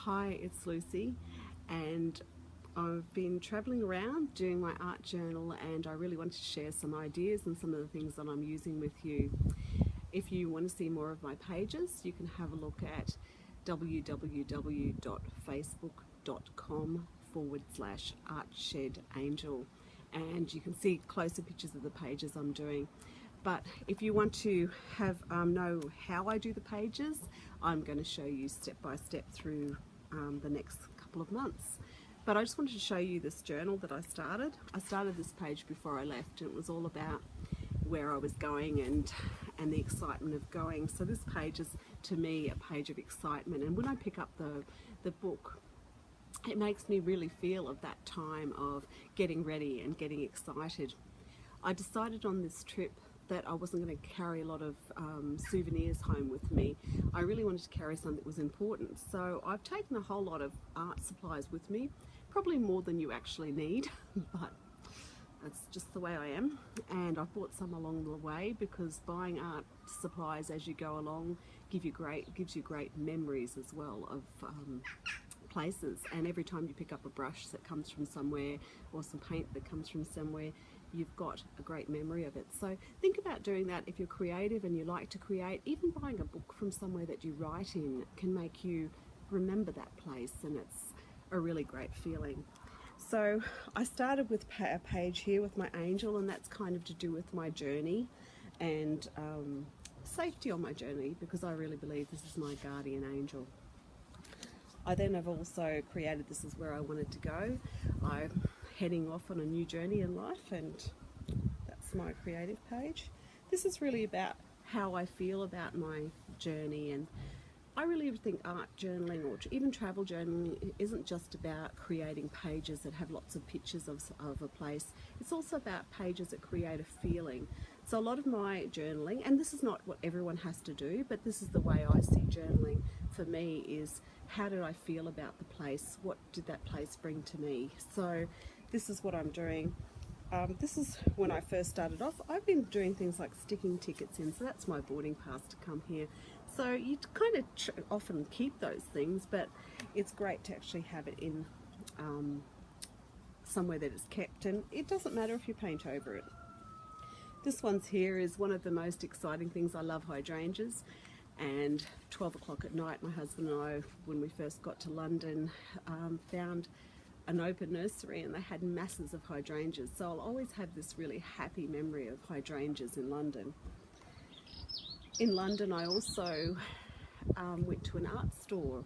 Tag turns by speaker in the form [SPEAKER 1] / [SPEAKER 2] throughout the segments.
[SPEAKER 1] Hi, it's Lucy, and I've been travelling around doing my art journal, and I really want to share some ideas and some of the things that I'm using with you. If you want to see more of my pages, you can have a look at www.facebook.com/artshedangel, and you can see closer pictures of the pages I'm doing. But if you want to know how I do the pages, I'm going to show you step by step through the next couple of months. But I just wanted to show you this journal that I started. I started this page before I left, and it was all about where I was going and the excitement of going. So this page is, to me, a page of excitement. And when I pick up the book, it makes me really feel of that time of getting ready and getting excited. I decided on this trip that I wasn't going to carry a lot of souvenirs home with me. I really wanted to carry something that was important. So I've taken a whole lot of art supplies with me, probably more than you actually need, but that's just the way I am. And I've bought some along the way, because buying art supplies as you go along gives you great memories as well of places. And every time you pick up a brush that comes from somewhere, or some paint that comes from somewhere, you've got a great memory of it. So think about doing that if you're creative and you like to create. Even buying a book from somewhere that you write in can make you remember that place, and it's a really great feeling. So I started with a page here with my angel, and that's kind of to do with my journey and safety on my journey, because I really believe this is my guardian angel. I then have also created, this is where I wanted to go. I'm heading off on a new journey in life, and that's my creative page. This is really about how I feel about my journey, and I really think art journaling, or even travel journaling, isn't just about creating pages that have lots of pictures of a place. It's also about pages that create a feeling. So a lot of my journaling, and this is not what everyone has to do, but this is the way I see journaling for me, is how did I feel about the place? What did that place bring to me? So this is what I'm doing. This is when I first started off. I've been doing things like sticking tickets in, so that's my boarding pass to come here. So you kind of often keep those things, but it's great to actually have it in somewhere that is kept, and it doesn't matter if you paint over it. This one's here is one of the most exciting things. I love hydrangeas, and 12 o'clock at night, my husband and I, when we first got to London, found an open nursery, and they had masses of hydrangeas. So I'll always have this really happy memory of hydrangeas in London. In London, I also went to an art store,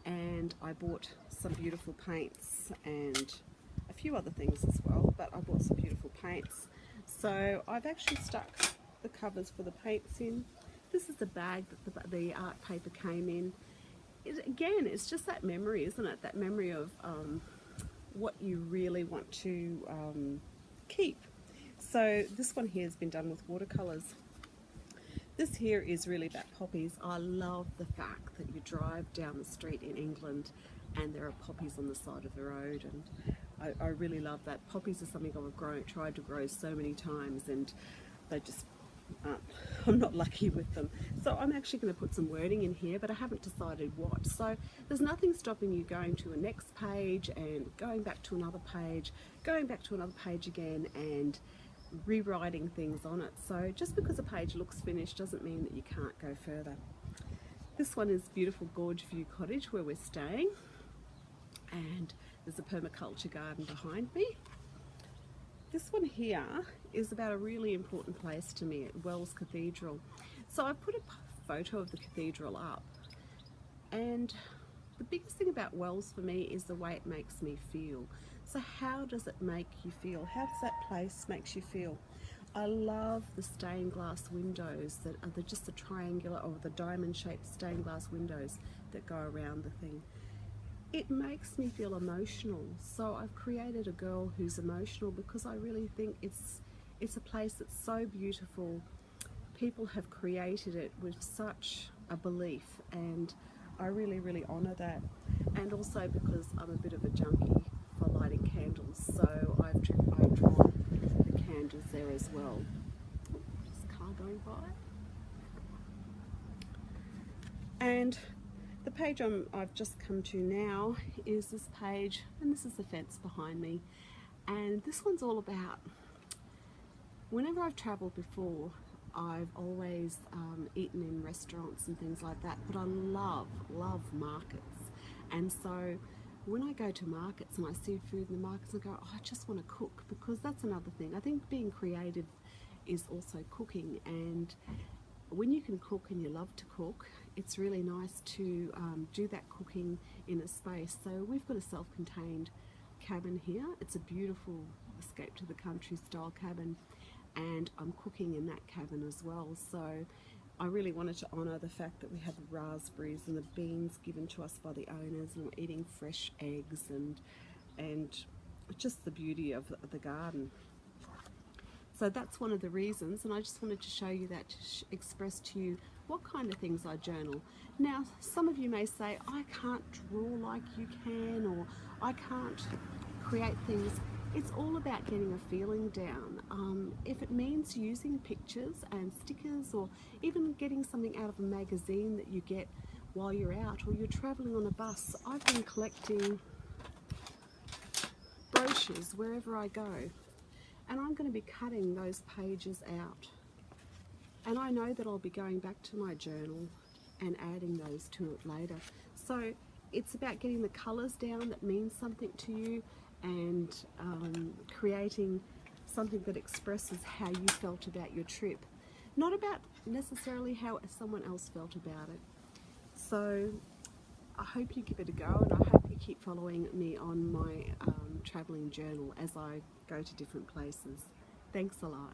[SPEAKER 1] and I bought some beautiful paints and a few other things as well, but I bought some beautiful paints. So I've actually stuck the covers for the paints in. This is the bag that the art paper came in. Again, it's just that memory, isn't it? That memory of what you really want to keep. So this one here has been done with watercolors. This here is really about poppies. I love the fact that you drive down the street in England and there are poppies on the side of the road, and I really love that. Poppies are something I've tried to grow so many times, and they just I'm not lucky with them. So I'm actually going to put some wording in here, but I haven't decided what. So there's nothing stopping you going to a next page and going back to another page, going back to another page again, and rewriting things on it. So just because a page looks finished doesn't mean that you can't go further. This one is beautiful Gorge View Cottage, where we're staying, and there's a permaculture garden behind me. This one here is about a really important place to me, at Wells Cathedral. So I put a photo of the cathedral up, and the biggest thing about Wells for me is the way it makes me feel. So how does it make you feel? How does that place make you feel? I love the stained glass windows that are just the triangular or the diamond shaped stained glass windows that go around the thing. It makes me feel emotional. So I've created a girl who's emotional, because I really think it's a place that's so beautiful. People have created it with such a belief, and I really, really honour that. And also because I'm a bit of a junkie for lighting candles, so I've drawn the candles there as well. There's a car going by. And the page I've just come to now is this page, and this is the fence behind me, and this one's all about, whenever I've travelled before, I've always eaten in restaurants and things like that, but I love markets. And so when I go to markets and I see food in the markets, I go, oh, I just want to cook, because that's another thing. I think being creative is also cooking, and when you can cook and you love to cook, it's really nice to do that cooking in a space. So we've got a self-contained cabin here. It's a beautiful escape to the country style cabin, and I'm cooking in that cabin as well. So I really wanted to honour the fact that we had the raspberries and the beans given to us by the owners, and we're eating fresh eggs and just the beauty of the garden. So that's one of the reasons, and I just wanted to show you that, to express to you what kind of things I journal. Now, some of you may say, I can't draw like you can, or I can't create things. It's all about getting a feeling down. If it means using pictures and stickers, or even getting something out of a magazine that you get while you're out, or you're traveling on a bus. I've been collecting brochures wherever I go, and I'm going to be cutting those pages out, and I know that I'll be going back to my journal and adding those to it later. So it's about getting the colours down that means something to you, and creating something that expresses how you felt about your trip, not about necessarily how someone else felt about it. So I hope you give it a go, and I hope you keep following me on my travelling journal as I go to different places. Thanks a lot.